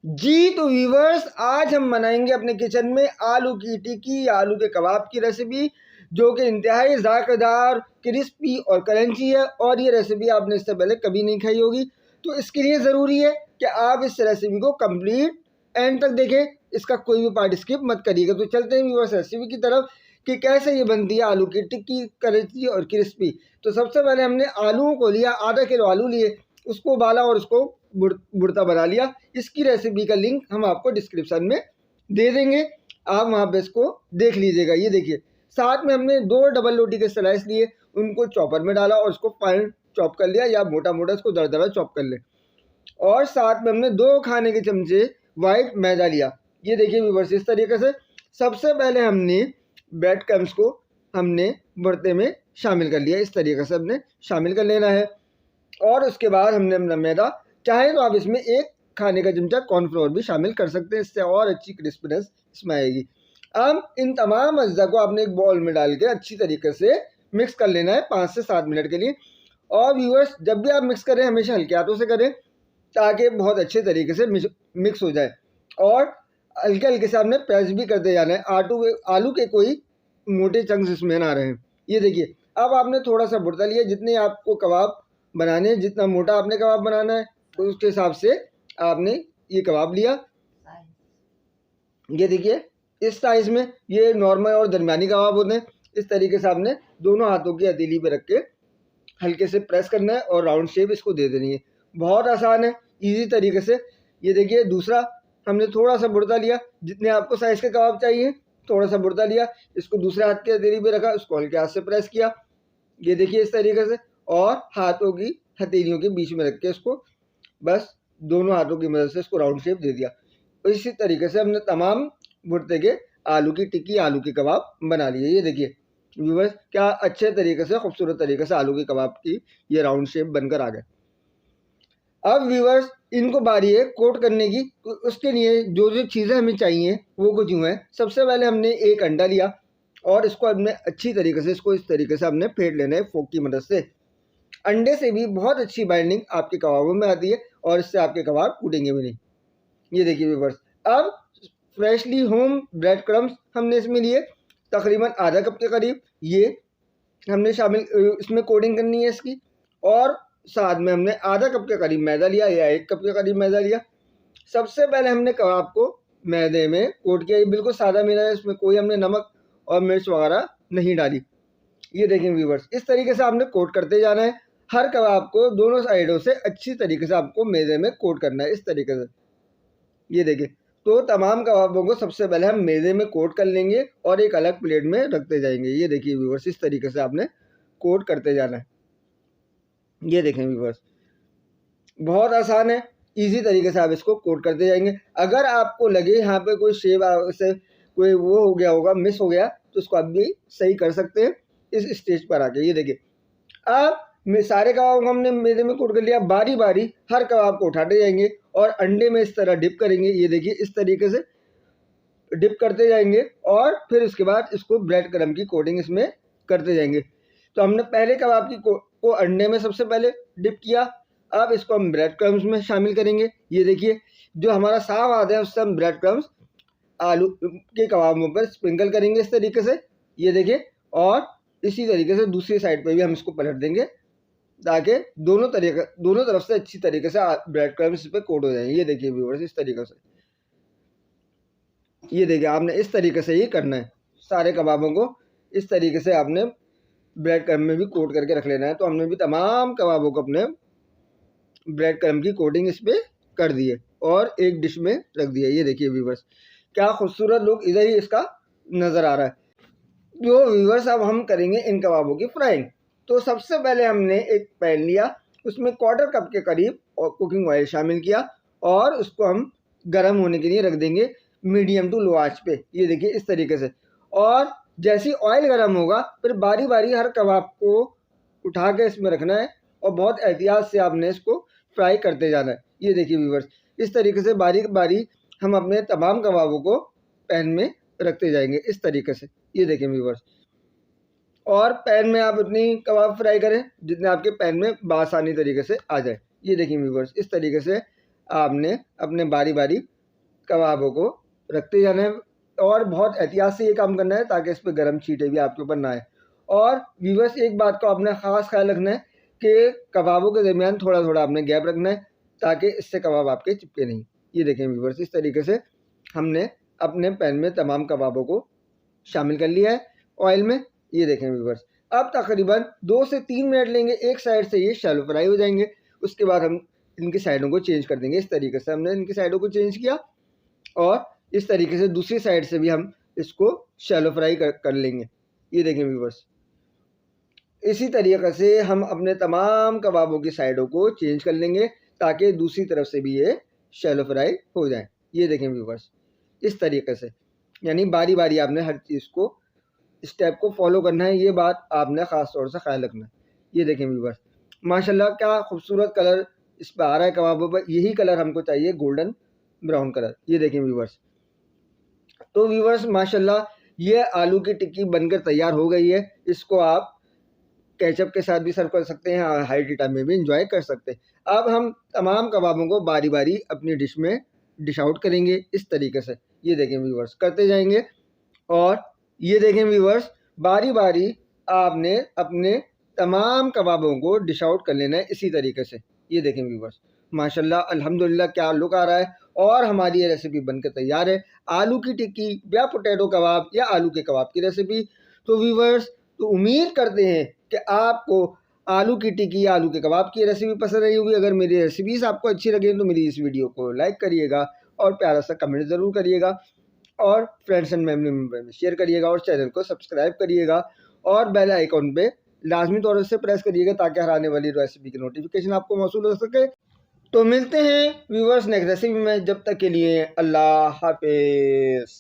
जी तो व्यूवर्स, आज हम बनाएंगे अपने किचन में आलू की टिक्की, आलू के कबाब की रेसिपी, जो कि इंतहाई ज़ायकेदार, क्रिस्पी और क्रंची है। और ये रेसिपी आपने इससे पहले कभी नहीं खाई होगी, तो इसके लिए ज़रूरी है कि आप इस रेसिपी को कंप्लीट एंड तक देखें, इसका कोई भी पार्ट स्किप मत करिएगा। तो चलते हैं व्यूवर्स रेसिपी की तरफ कि कैसे ये बनती है आलू की टिक्की, क्रंची और क्रिस्पी। तो सबसे पहले हमने आलूओं को लिया, आधा किलो आलू लिए, उसको उबाला और उसको बुड़ता बना लिया। इसकी रेसिपी का लिंक हम आपको डिस्क्रिप्शन में दे देंगे, आप वहाँ पे इसको देख लीजिएगा। ये देखिए, साथ में हमने 2 डबल रोटी के स्लाइस लिए, उनको चॉपर में डाला और उसको फाइन चॉप कर लिया, या मोटा मोटा इसको दरदरा चॉप कर ले। और साथ में हमने 2 खाने के चमचे वाइट मैदा लिया। ये देखिए व्यूअर्स, इस तरीके से सबसे पहले हमने ब्रेड क्रम्स को हमने बुड़ते में शामिल कर लिया। इस तरीके से हमने शामिल कर लेना है। और उसके बाद हमने अपना मैदा, चाहे तो आप इसमें 1 खाने का चमचा कॉर्नफ्लोर भी शामिल कर सकते हैं, इससे और अच्छी क्रिस्पीनेस इसमें आएगी। अब इन तमाम अज्जा को आपने एक बाउल में डाल के अच्छी तरीके से मिक्स कर लेना है 5 से 7 मिनट के लिए। और व्यूअर्स, जब भी आप मिक्स करें हमेशा हल्के हाथों से करें, ताकि बहुत अच्छे तरीके से मिक्स हो जाए। और हल्के हल्के से आपने प्रेस भी करते जाना है, आलू के कोई मोटे चंक्स इसमें ना रहे। ये देखिए, अब आपने थोड़ा सा बुड़ता लिया, जितने आपको कबाब बनाने हैं, जितना मोटा आपने कबाब बनाना है उसके हिसाब से आपने ये कबाब लिया। ये देखिए, इस साइज़ में ये नॉर्मल और दरमियानी कबाब होते हैं। इस तरीके से आपने दोनों हाथों की हथेली पे रख के हल्के से प्रेस करना है और राउंड शेप इसको दे देनी है। बहुत आसान है, इजी तरीके से। ये देखिए, दूसरा हमने थोड़ा सा बुड़ता लिया, जितने आपको साइज़ के कबाब चाहिए थोड़ा सा बुड़ता लिया, इसको दूसरे हाथ की हथेली पे रखा, उसको हल्के हाथ से प्रेस किया। ये देखिए इस तरीके से, और हाथों की हथेलियों के बीच में रख के इसको बस दोनों हाथों की मदद से इसको राउंड शेप दे दिया। इसी तरीके से हमने तमाम भुर्ते के आलू की टिक्की, आलू के कबाब बना लिए। ये देखिए व्यूअर्स, क्या अच्छे तरीके से, खूबसूरत तरीके से आलू के कबाब की ये राउंड शेप बनकर आ गए। अब व्यूअर्स, इनको बारी है कोट करने की। उसके लिए जो जो चीज़ें हमें चाहिए वो कुछ यूँ हैं। सबसे पहले हमने 1 अंडा लिया और इसको हमने अच्छी तरीके से, इसको इस तरीके से हमने फेंट लेना है फोक की मदद से। अंडे से भी बहुत अच्छी बाइंडिंग आपके कबाबों में आती है और इससे आपके कबाब टूटेंगे भी नहीं। ये देखिए व्यूअर्स, अब फ्रेशली होम ब्रेड क्रम्स हमने इसमें लिए, तकरीबन आधा कप के करीब। ये हमने शामिल, इसमें कोटिंग करनी है इसकी। और साथ में हमने आधा कप के करीब मैदा लिया, या 1 कप के करीब मैदा लिया। सबसे पहले हमने कबाब को मैदे में कोट किया। ये बिल्कुल सादा मैदा है, इसमें कोई हमने नमक और मिर्च वगैरह नहीं डाली। ये देखें व्यूअर्स, इस तरीके से आपने कोट करते जाना है। हर कबाब को दोनों साइडों से अच्छी तरीके से आपको मैदे में कोट करना है, इस तरीके से। ये देखिए, तो तमाम कबाबों को सबसे पहले हम मैदे में कोट कर लेंगे और एक अलग प्लेट में रखते जाएंगे। ये देखिए व्यूअर्स, इस तरीके से आपने कोट करते जाना है। ये देखें व्यूअर्स, बहुत आसान है, इजी तरीके से आप इसको कोट करते जाएंगे। अगर आपको लगे यहाँ पे कोई शेप से कोई वो हो गया होगा, मिस हो गया, तो उसको आप भी सही कर सकते हैं इस स्टेज पर आके। ये देखिए, अब सारे कबाब को हमने मैदे में कोट कर लिया। बारी बारी हर कबाब को उठाते जाएंगे और अंडे में इस तरह डिप करेंगे। ये देखिए, इस तरीके से डिप करते जाएंगे और फिर उसके बाद इसको ब्रेड क्रम्ब की कोटिंग इसमें करते जाएंगे। तो हमने पहले कबाब की को अंडे में सबसे पहले डिप किया। अब इसको हम ब्रेड क्रम्स में शामिल करेंगे। ये देखिए, जो हमारा साफ हाथ है उससे हम ब्रेड क्रम्स आलू के कबाबों पर स्प्रिंकल करेंगे इस तरीके से। ये देखिए, और इसी तरीके से दूसरी साइड पर भी हम इसको पलट देंगे, ताकि दोनों तरफ से अच्छी तरीके से ब्रेड क्रम्स पे कोट हो जाएंगे। ये देखिए व्यूअर्स, इस तरीके से। ये देखिए, आपने इस तरीके से ही करना है। सारे कबाबों को इस तरीके से आपने ब्रेड क्रम्ब में भी कोट करके रख लेना है। तो हमने भी तमाम कबाबों को अपने ब्रेड क्रम्ब की कोटिंग इस पर कर दी है और एक डिश में रख दिया। ये देखिए व्यूअर्स, क्या खूबसूरत लुक इधर ही इसका नज़र आ रहा है। तो व्यूअर्स, अब हम करेंगे इन कबाबों की फ्राइंग। तो सबसे पहले हमने एक पैन लिया, उसमें 1/4 कप के करीब और कुकिंग ऑयल शामिल किया और उसको हम गर्म होने के लिए रख देंगे मीडियम टू लो आंच पे। ये देखिए इस तरीके से। और जैसे ही ऑयल गर्म होगा, फिर बारी बारी हर कबाब को उठा के इसमें रखना है और बहुत एहतियात से आपने इसको फ्राई करते जाना है। ये देखिए व्यूअर्स, इस तरीके से बारी बारी हम अपने तमाम कबाबों को पैन में रखते जाएंगे इस तरीके से। ये देखें व्यूअर्स, और पैन में आप उतनी कबाब फ्राई करें जितने आपके पैन में बासानी तरीके से आ जाए। ये देखिए व्यूअर्स, इस तरीके से आपने अपने बारी बारी कबाबों को रखते जाना है और बहुत एहतियात से ये काम करना है ताकि इस पर गर्म छींटे भी आपके ऊपर ना आए। और व्यूअर्स एक बात का आपने ख़ास ख्याल रखना है कि कबाबों के दरमियान थोड़ा थोड़ा आपने गैप रखना है ताकि इससे कबाब आपके चिपके नहीं। ये देखें व्यूअर्स, इस तरीके से हमने अपने पैन में तमाम कबाबों को शामिल कर लिया है ऑयल में। ये देखें व्यूअर्स, अब तकरीबन 2 से 3 मिनट लेंगे, एक साइड से ये शैलो फ्राई हो जाएंगे। उसके बाद हम इनकी साइडों को चेंज कर देंगे। इस तरीके से हमने इनकी साइडों को चेंज किया और इस तरीके से दूसरी साइड से भी हम इसको शैलो फ्राई कर लेंगे। ये देखें व्यूअर्स, इसी तरीके से हम अपने तमाम कबाबों की साइडों को चेंज कर लेंगे ताकि दूसरी तरफ से भी ये शैलो फ्राई हो जाए। ये देखें व्यूअर्स, इस तरीके से यानी बारी बारी आपने हर चीज़ को स्टेप को फॉलो करना है। ये बात आपने ख़ास तौर से ख्याल रखना है। ये देखें व्यूअर्स, माशाल्लाह क्या खूबसूरत कलर इस पर आ रहा है कबाबों पर। यही कलर हमको चाहिए, गोल्डन ब्राउन कलर। ये देखें व्यूअर्स, तो व्यूअर्स माशाल्लाह ये आलू की टिक्की बनकर तैयार हो गई है। इसको आप केचप के साथ भी सर्व कर सकते हैं, हाई टीटा में भी इंजॉय कर सकते हैं। अब हम तमाम कबाबों को बारी बारी अपनी डिश में डिश आउट करेंगे इस तरीके से। ये देखें व्यूअर्स, करते जाएंगे और ये देखें व्यूअर्स, बारी बारी आपने अपने तमाम कबाबों को डिश आउट कर लेना है इसी तरीके से। ये देखें व्यूअर्स, माशाल्लाह अल्हम्दुलिल्लाह क्या लुक आ रहा है और हमारी ये रेसिपी बनकर तैयार है, आलू की टिक्की या पोटैटो कबाब या आलू के कबाब की रेसिपी। तो व्यूअर्स, तो उम्मीद करते हैं कि आपको आलू की टिक्की या आलू के कबाब की रेसिपी पसंद आई होगी। अगर मेरी रेसिपीज़ आपको अच्छी लगे तो मेरी इस वीडियो को लाइक करिएगा और प्यारा सा कमेंट ज़रूर करिएगा और फ्रेंड्स एंड फैमिली मेम्बर में शेयर करिएगा और चैनल को सब्सक्राइब करिएगा और बेल आइकॉन पे लाजमी तौर से प्रेस करिएगा ताकि हर आने वाली रेसिपी की नोटिफिकेशन आपको मौसूल हो सके। तो मिलते हैं व्यूअर्स नेक्स्ट रेसिपी में, जब तक के लिए अल्लाह हाफिज़।